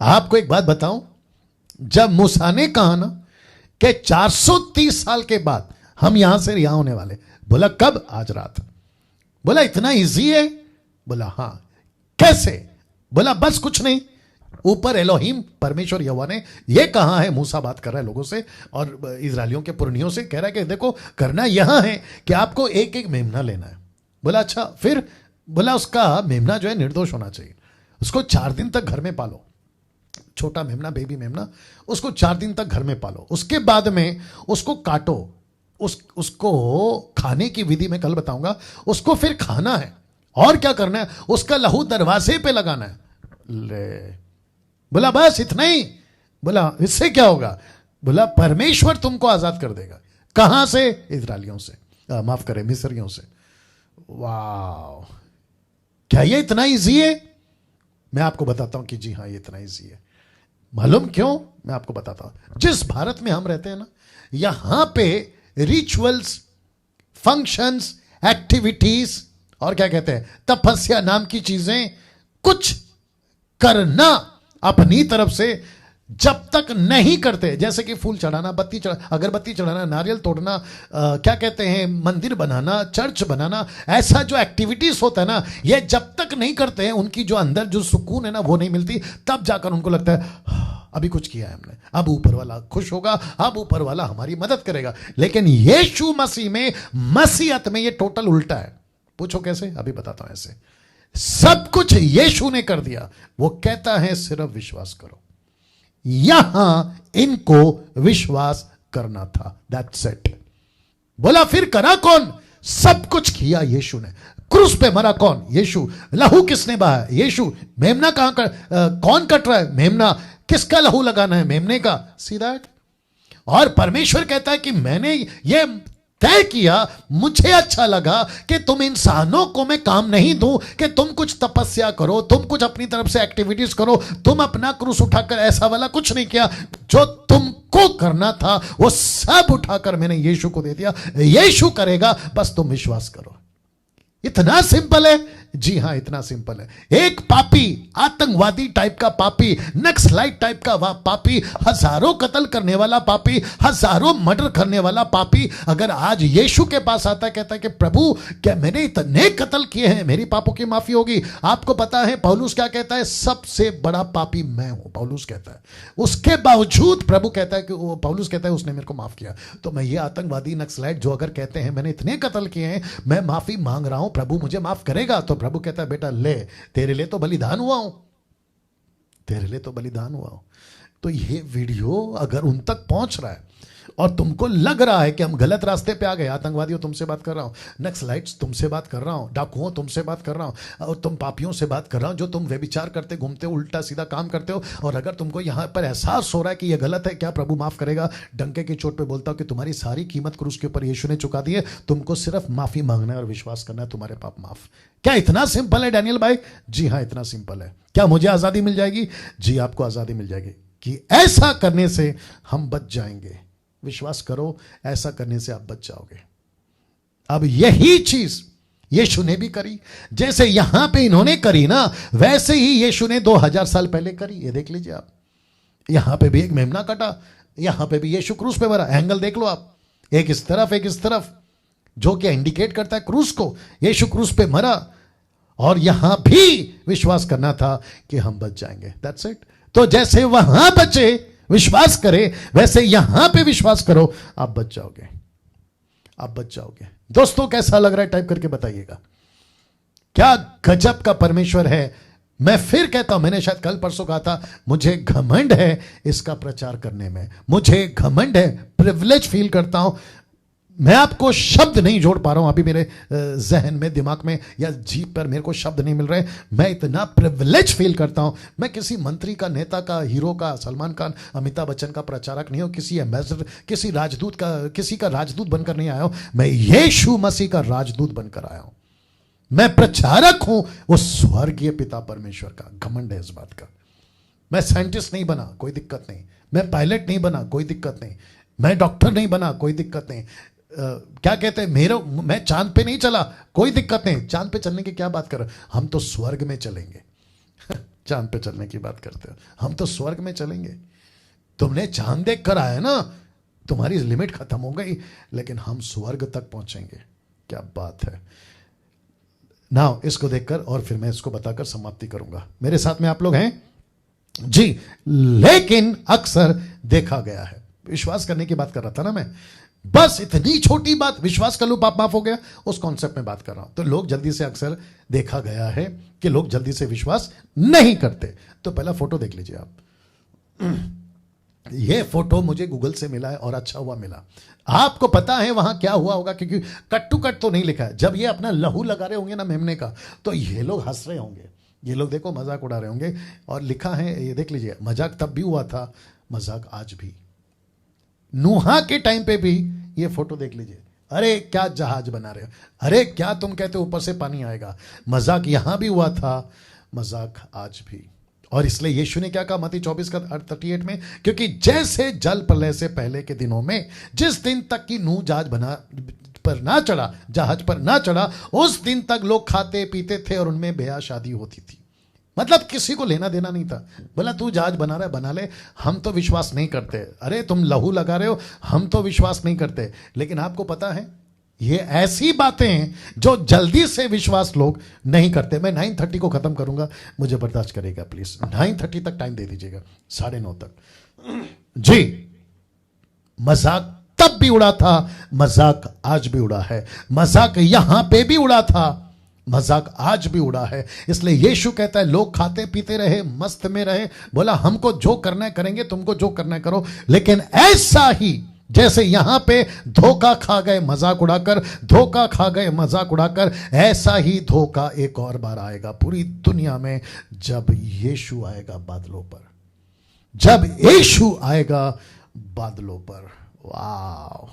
आपको एक बात बताऊं, जब मूसा ने कहा ना कि 430 साल के बाद हम यहां से रिहा होने वाले, बोला कब? आज रात। बोला इतना इजी है? बोला हां। कैसे? बोला बस कुछ नहीं, ऊपर एलोहिम परमेश्वर यहोवा ने यह कहा है। मूसा बात कर रहा है लोगों से और इजरायलियों के पुरनियों से, कह रहा है कि देखो करना यहां है कि आपको एक एक मेमना लेना है। बोला अच्छा फिर? बोला उसका मेमना जो है निर्दोष होना चाहिए, उसको 4 दिन तक घर में पालो, छोटा मेमना, बेबी मेमना, उसको 4 दिन तक घर में पालो, उसके बाद में उसको काटो, उसको खाने की विधि मैं कल बताऊंगा, उसको फिर खाना है। और क्या करना है? उसका लहू दरवाजे पे लगाना है। ले, बोला बस इतना ही? बोला इससे क्या होगा? बोला परमेश्वर तुमको आजाद कर देगा। कहां से? इजरायलियों से, माफ करें मिस्रियों से। वाह, क्या ये इतना इजी है? मैं आपको बताता हूं कि जी हां ये इतना इजी है। मालूम क्यों? मैं आपको बताता हूं। जिस भारत में हम रहते हैं ना, यहां पे रिचुअल्स, फंक्शंस, एक्टिविटीज और क्या कहते हैं, तपस्या नाम की चीजें कुछ करना अपनी तरफ से जब तक नहीं करते, जैसे कि फूल चढ़ाना, बत्ती चढ़ा, अगरबत्ती चढ़ाना, नारियल तोड़ना, क्या कहते हैं, मंदिर बनाना, चर्च बनाना, ऐसा जो एक्टिविटीज होता है ना, ये जब तक नहीं करते हैं, उनकी जो अंदर जो सुकून है ना वो नहीं मिलती। तब जाकर उनको लगता है अभी कुछ किया है हमने, अब ऊपर वाला खुश होगा, अब ऊपर वाला हमारी मदद करेगा। लेकिन यीशु मसीह में, मसीहत में ये टोटल उल्टा है। पूछो कैसे? अभी बताता हूं। ऐसे सब कुछ यीशु ने कर दिया। वो कहता है सिर्फ विश्वास करो। यहां इनको विश्वास करना था, दैट्स इट। बोला फिर करा कौन? सब कुछ किया यीशु ने। क्रूस पे मरा कौन? यीशु। लहू किसने बहाया? यीशु। मेमना कहां का, कौन कट रहा है? मेमना। किसका लहू लगाना है? मेमने का। सीधा। और परमेश्वर कहता है कि मैंने ये तय किया, मुझे अच्छा लगा कि तुम इंसानों को मैं काम नहीं दूं कि तुम कुछ तपस्या करो, तुम कुछ अपनी तरफ से एक्टिविटीज करो, तुम अपना क्रूस उठाकर, ऐसा वाला कुछ नहीं किया। जो तुमको करना था वो सब उठाकर मैंने यीशु को दे दिया। यीशु करेगा, बस तुम विश्वास करो। इतना सिंपल है। जी हां इतना सिंपल है। एक पापी, आतंकवादी टाइप का पापी, नक्सलाइट टाइप का पापी, हजारों कत्ल करने वाला पापी, हजारों मर्डर करने वाला पापी, अगर आज यीशु के पास आता है, कहता है कि प्रभु क्या मैंने इतने कत्ल किए हैं, मेरी पापों की माफी होगी। आपको पता है पौलुस क्या कहता है? सबसे बड़ा पापी मैं हूं, पौलुस कहता है। उसके बावजूद प्रभु कहता है कि पौलुस कहता है उसने मेरे को माफ किया। तो मैं ये आतंकवादी, नक्सलाइट जो अगर कहते हैं मैंने इतने कत्ल किए हैं, मैं माफी मांग रहा हूं, प्रभु मुझे माफ करेगा? तो प्रभु कहता है बेटा ले, तेरे लिए तो बलिदान हुआ हूं, तेरे लिए तो बलिदान हुआ हूं। तो ये वीडियो अगर उन तक पहुंच रहा है और तुमको लग रहा है कि हम गलत रास्ते पे आ गए, आतंकवादियों तुमसे बात कर रहा हूं, नक्सलाइट्स तुमसे बात कर रहा हूं, डाकुओं तुमसे बात कर रहा हूं, और तुम पापियों से बात कर रहा हूं जो तुम व्यभिचार करते घूमते हो, उल्टा सीधा काम करते हो, और अगर तुमको यहां पर एहसास हो रहा है कि यह गलत है, क्या प्रभु माफ करेगा? डंके की चोट पे बोलता हूं कि तुम्हारी सारी कीमत क्रूस के ऊपर यीशु ने चुका दी है, तुमको सिर्फ माफी मांगना है और विश्वास करना है, तुम्हारे पाप माफ। क्या इतना सिंपल है डैनियल भाई? जी हां इतना सिंपल है। क्या मुझे आजादी मिल जाएगी? जी आपको आजादी मिल जाएगी कि ऐसा करने से हम बच जाएंगे। विश्वास करो, ऐसा करने से आप बच जाओगे। अब यही चीज यीशु ने भी करी। जैसे यहां पे इन्होंने करी ना, वैसे ही यीशु ने 2000 साल पहले करी। ये देख लीजिए आप, यहां पे भी एक मेमना कटा, यहां पे भी यीशु क्रूस पे मरा। एंगल देख लो आप, एक इस तरफ एक इस तरफ, जो कि इंडिकेट करता है क्रूस को। यीशु क्रूस पे मरा और यहां भी विश्वास करना था कि हम बच जाएंगे, दैट्स इट। तो जैसे वहां बचे, विश्वास करे, वैसे यहां पे विश्वास करो, आप बच जाओगे, आप बच जाओगे। दोस्तों कैसा लग रहा है? टाइप करके बताइएगा। क्या गजब का परमेश्वर है। मैं फिर कहता हूं, मैंने शायद कल परसों कहा था, मुझे घमंड है इसका प्रचार करने में, मुझे घमंड है, प्रिविलेज फील करता हूं। मैं आपको शब्द नहीं जोड़ पा रहा हूं अभी, मेरे जहन में, दिमाग में या जीभ पर मेरे को शब्द नहीं मिल रहे। मैं इतना प्रिविलेज फील करता हूं। मैं किसी मंत्री का, नेता का, हीरो का, सलमान खान, अमिताभ बच्चन का प्रचारक नहीं हूं, किसी एम्बेसडर, किसी राजदूत का, किसी का राजदूत बनकर नहीं आया हूं। मैं यीशु मसीह का राजदूत बनकर आया हूं। मैं प्रचारक हूं वो स्वर्गीय पिता परमेश्वर का। घमंड है इस बात का। मैं साइंटिस्ट नहीं बना, कोई दिक्कत नहीं। मैं पायलट नहीं बना, कोई दिक्कत नहीं। मैं डॉक्टर नहीं बना, कोई दिक्कत नहीं। क्या कहते हैं, मैं चांद पे नहीं चला, कोई दिक्कत नहीं। चांद पे चलने की क्या बात कर रहे, हम तो स्वर्ग में चलेंगे। चांद पे चलने की बात करते हो। हम तो स्वर्ग में चलेंगे। तुमने चांद देख कर आया ना, तुम्हारी लिमिट खत्म हो गई, लेकिन हम स्वर्ग तक पहुंचेंगे। क्या बात है। नाउ इसको देखकर और फिर मैं इसको बताकर समाप्ति करूंगा। मेरे साथ में आप लोग हैं जी। लेकिन अक्सर देखा गया है, विश्वास करने की बात कर रहा था ना मैं, बस इतनी छोटी बात, विश्वास कर लो पाप माफ हो गया, उस कॉन्सेप्ट में बात कर रहा हूं। तो लोग जल्दी से, अक्सर देखा गया है कि लोग जल्दी से विश्वास नहीं करते। तो पहला फोटो देख लीजिए आप। ये फोटो मुझे गूगल से मिला है और अच्छा हुआ मिला। आपको पता है वहां क्या हुआ होगा, क्योंकि कट टू कट तो नहीं लिखा है। जब ये अपना लहू लगा रहे होंगे ना मेमने का, तो ये लोग हंस रहे होंगे, ये लोग देखो मजाक उड़ा रहे होंगे। और लिखा है, ये देख लीजिए, मजाक तब भी हुआ था, मजाक आज भी। नूहा के टाइम पे भी ये फोटो देख लीजिए। अरे क्या जहाज बना रहे हो, अरे क्या तुम कहते हो ऊपर से पानी आएगा। मजाक यहां भी हुआ था, मजाक आज भी। और इसलिए यीशु ने क्या कहा मत्ती 24:38 में, क्योंकि जैसे जल प्रलय से पहले के दिनों में, जिस दिन तक कि नूह जहाज पर ना चढ़ा, उस दिन तक लोग खाते पीते थे और उनमें ब्याह शादी होती थी। मतलब किसी को लेना देना नहीं था। बोला तू जहाज बना रहा है बना ले, हम तो विश्वास नहीं करते। अरे तुम लहू लगा रहे हो, हम तो विश्वास नहीं करते। लेकिन आपको पता है ये ऐसी बातें हैं जो जल्दी से विश्वास लोग नहीं करते। मैं 9:30 को खत्म करूंगा, मुझे बर्दाश्त करेगा प्लीज। 9:30 तक टाइम दे दीजिएगा, 9:30 तक जी। मजाक तब भी उड़ा था, मजाक आज भी उड़ा है। मजाक यहां पे भी उड़ा था, मजाक आज भी उड़ा है। इसलिए यीशु कहता है लोग खाते पीते रहे, मस्त में रहे। बोला हमको जो करना है करेंगे, तुमको जो करना है करो। लेकिन ऐसा ही जैसे यहां पे धोखा खा गए मजाक उड़ाकर, धोखा खा गए मजाक उड़ाकर, ऐसा ही धोखा एक और बार आएगा पूरी दुनिया में, जब यीशु आएगा बादलों पर। जब यीशु आएगा बादलों पर। वाह,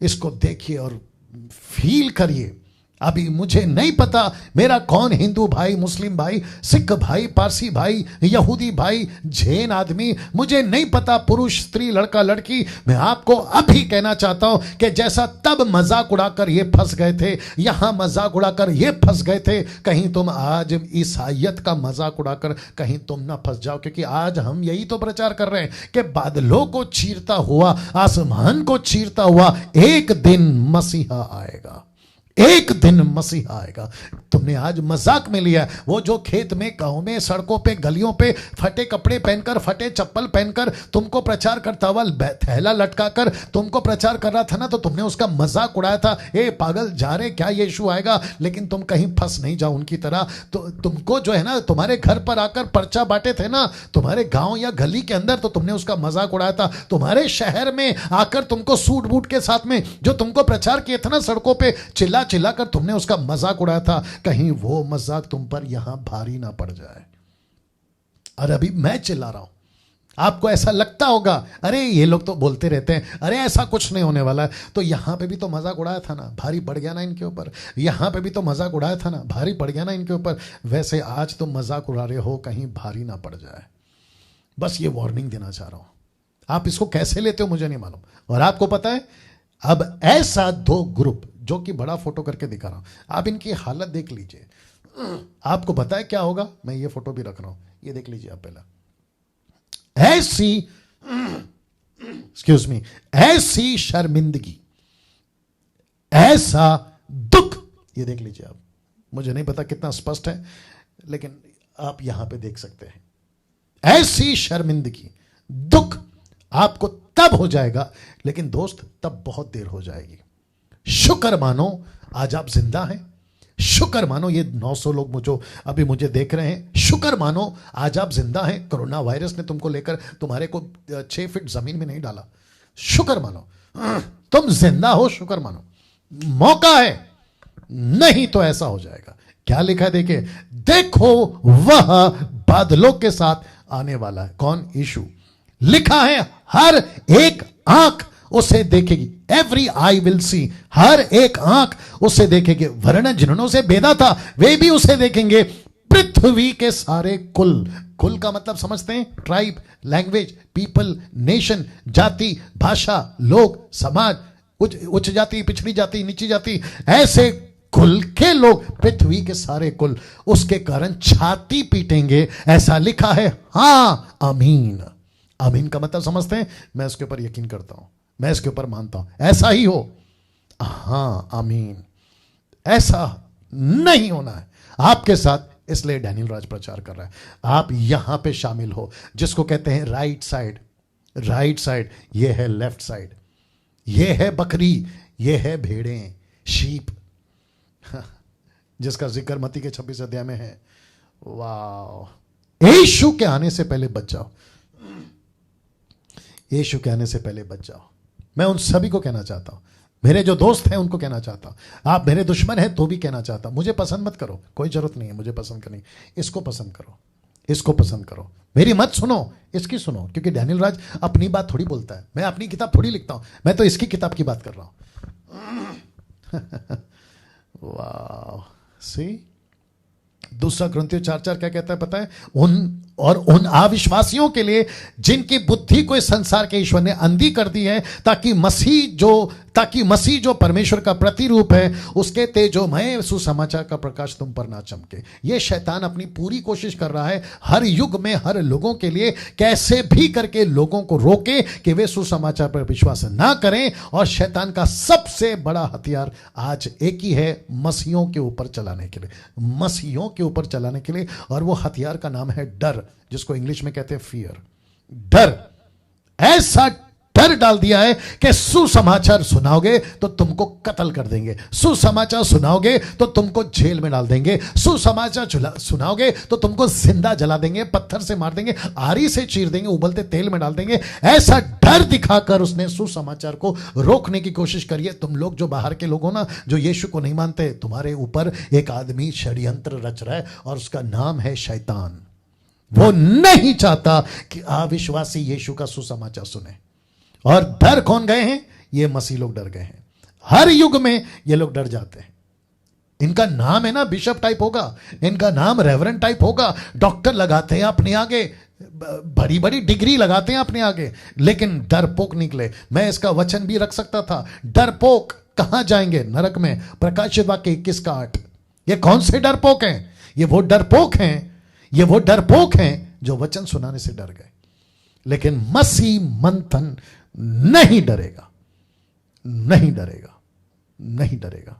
इसको देखिए और फील करिए। अभी मुझे नहीं पता मेरा कौन हिंदू भाई, मुस्लिम भाई, सिख भाई, पारसी भाई, यहूदी भाई, जैन आदमी, मुझे नहीं पता, पुरुष स्त्री, लड़का लड़की। मैं आपको अभी कहना चाहता हूं कि जैसा तब मजाक उड़ाकर ये फंस गए थे, यहां मजाक उड़ाकर ये फंस गए थे, कहीं तुम आज ईसाइयत का मजाक उड़ाकर कहीं तुम ना फंस जाओ। क्योंकि आज हम यही तो प्रचार कर रहे हैं कि बादलों को चीरता हुआ, आसमान को चीरता हुआ एक दिन मसीहा आएगा, एक दिन मसीह आएगा। तुमने आज मजाक में लिया। वो जो खेत में, गांव में, सड़कों पे, गलियों पे फटे कपड़े पहनकर, फटे चप्पल पहनकर तुमको प्रचार करता हुआ, थैला लटकाकर तुमको प्रचार कर रहा था ना, तो तुमने उसका मजाक उड़ाया था। ए पागल, जा रहे क्या यीशु आएगा। लेकिन तुम कहीं फंस नहीं जाओ उनकी तरह। तो तुमको जो है ना, तुम्हारे घर पर आकर पर्चा बांटे थे ना, तुम्हारे गांव या गली के अंदर, तो तुमने उसका मजाक उड़ाया था। तुम्हारे शहर में आकर तुमको सूट बूट के साथ में जो तुमको प्रचार किए थे ना सड़कों पे, चिल्लाकर तुमने उसका मजाक उड़ाया था। कहीं वो मजाक तुम पर यहां भारी ना पड़ जाए। और अभी मैं चिल्ला रहा हूं, आपको ऐसा लगता होगा अरे ये लोग तो बोलते रहते हैं, अरे ऐसा कुछ नहीं होने वाला है। तो यहां पे भी तो मजाक उड़ाया था ना, भारी पड़ गया ना इनके ऊपर। यहां पे भी तो मजाक उड़ाया था ना, भारी पड़ गया ना इनके ऊपर। वैसे आज तुम मजाक उड़ा रहे हो, कहीं भारी ना पड़ जाए। बस ये वार्निंग देना चाह रहा हूं। आप इसको कैसे लेते हो मुझे नहीं मालूम। और आपको पता है, अब ऐसा दो ग्रुप, जो कि बड़ा फोटो करके दिखा रहा हूं, आप इनकी हालत देख लीजिए। आपको पता है क्या होगा। मैं ये फोटो भी रख रहा हूं, ये देख लीजिए आप पहला। ऐसी एक्सक्यूज मी, ऐसी शर्मिंदगी, ऐसा दुख, ये देख लीजिए आप। मुझे नहीं पता कितना स्पष्ट है, लेकिन आप यहां पे देख सकते हैं। ऐसी शर्मिंदगी, दुख आपको तब हो जाएगा, लेकिन दोस्त तब बहुत देर हो जाएगी। शुक्र मानो आज आप जिंदा हैं। शुक्र मानो ये 900 लोग जो अभी मुझे देख रहे हैं, शुक्र मानो आज आप जिंदा हैं। कोरोना वायरस ने तुमको लेकर तुम्हारे को 6 फीट जमीन में नहीं डाला। शुक्र मानो तुम जिंदा हो, शुक्र मानो। मौका है, नहीं तो ऐसा हो जाएगा। क्या लिखा है देखिए, देखो वह बादलों के साथ आने वाला है। कौन? यीशु। लिखा है हर एक आंख उसे देखेगी। एवरी आई विल सी, हर एक आंख उसे देखेगी। वरन जिन्होंने उसे भेदा था वे भी उसे देखेंगे। पृथ्वी के सारे कुल, कुल का मतलब समझते हैं? ट्राइब, लैंग्वेज, पीपल, नेशन, जाति, भाषा, लोग, समाज, उच्च जाति, पिछड़ी जाति, नीची जाति, ऐसे कुल के लोग, पृथ्वी के सारे कुल उसके कारण छाती पीटेंगे, ऐसा लिखा है। हां, आमीन। आमीन का मतलब समझते हैं? मैं इसके ऊपर यकीन करता हूं, मैं इसके ऊपर मानता हूं, ऐसा ही हो। हां, आमीन। ऐसा नहीं होना है आपके साथ, इसलिए डैनियल राज प्रचार कर रहा है। आप यहां पे शामिल हो, जिसको कहते हैं राइट साइड। राइट साइड ये है लेफ्ट साइड, ये है बकरी, ये है भेड़ें, शीप, जिसका जिक्र मत्ती के 26 अध्याय में है। वाह! यीशु के आने से पहले बच जाओ, यीशु के आने से पहले बच जाओ। मैं उन सभी को कहना चाहता हूं, मेरे जो दोस्त हैं उनको कहना चाहता हूं, आप मेरे दुश्मन हैं तो भी कहना चाहता हूं, मुझे पसंद मत करो, कोई जरूरत नहीं है मुझे पसंद करनी, इसको पसंद करो, इसको पसंद करो, मेरी मत सुनो, इसकी सुनो, क्योंकि डैनियल राज अपनी बात थोड़ी बोलता है, मैं अपनी किताब थोड़ी लिखता हूं, मैं तो इसकी किताब की बात कर रहा हूं। वाह! सी, 2 कुरिन्थियों 4:4 क्या कहता है पता है? उन अविश्वासियों के लिए जिनकी बुद्धि को इस संसार के ईश्वर ने अंधी कर दी है, ताकि मसीह जो परमेश्वर का प्रतिरूप है, उसके तेजोमय सुसमाचार का प्रकाश तुम पर ना चमके। ये शैतान अपनी पूरी कोशिश कर रहा है हर युग में हर लोगों के लिए कैसे भी करके लोगों को रोके कि वे सुसमाचार पर विश्वास ना करें। और शैतान का सबसे बड़ा हथियार आज एक ही है, मसीहों के ऊपर चलाने के लिए, मसीहों के ऊपर चलाने के लिए, और वो हथियार का नाम है डर, जिसको इंग्लिश में कहते हैं फियर। डर, ऐसा डर डाल दिया है कि सुसमाचार सुनाओगे तो तुमको कत्ल कर देंगे, सुसमाचार सुनाओगे तो तुमको जेल में डाल देंगे, सुसमाचार सुनाओगे तो तुमको जिंदा जला देंगे, पत्थर से मार देंगे, आरी से चीर देंगे, उबलते तेल में डाल देंगे। ऐसा डर दिखाकर उसने सुसमाचार को रोकने की कोशिश करी है। तुम लोग जो बाहर के लोग हो ना, जो यीशु को नहीं मानते, तुम्हारे ऊपर एक आदमी षड्यंत्र रच रहा है और उसका नाम है शैतान। वो नहीं चाहता कि अविश्वासी यीशु का सुसमाचार सुने। और डर कौन गए हैं? ये मसीह लोग डर गए हैं। हर युग में ये लोग डर जाते हैं। इनका नाम है ना बिशप टाइप होगा, इनका नाम रेवरेंड टाइप होगा, डॉक्टर लगाते हैं अपने आगे, बड़ी बड़ी डिग्री लगाते हैं अपने आगे, लेकिन डरपोक निकले। मैं इसका वचन भी रख सकता था, डरपोक कहां जाएंगे? नरक में। प्रकाशित वाक्य 21:8। ये कौन से डरपोक हैं? ये वो डरपोक हैं, ये वो डरपोक हैं जो वचन सुनाने से डर गए। लेकिन मसीह मंथन नहीं डरेगा, नहीं डरेगा, नहीं डरेगा।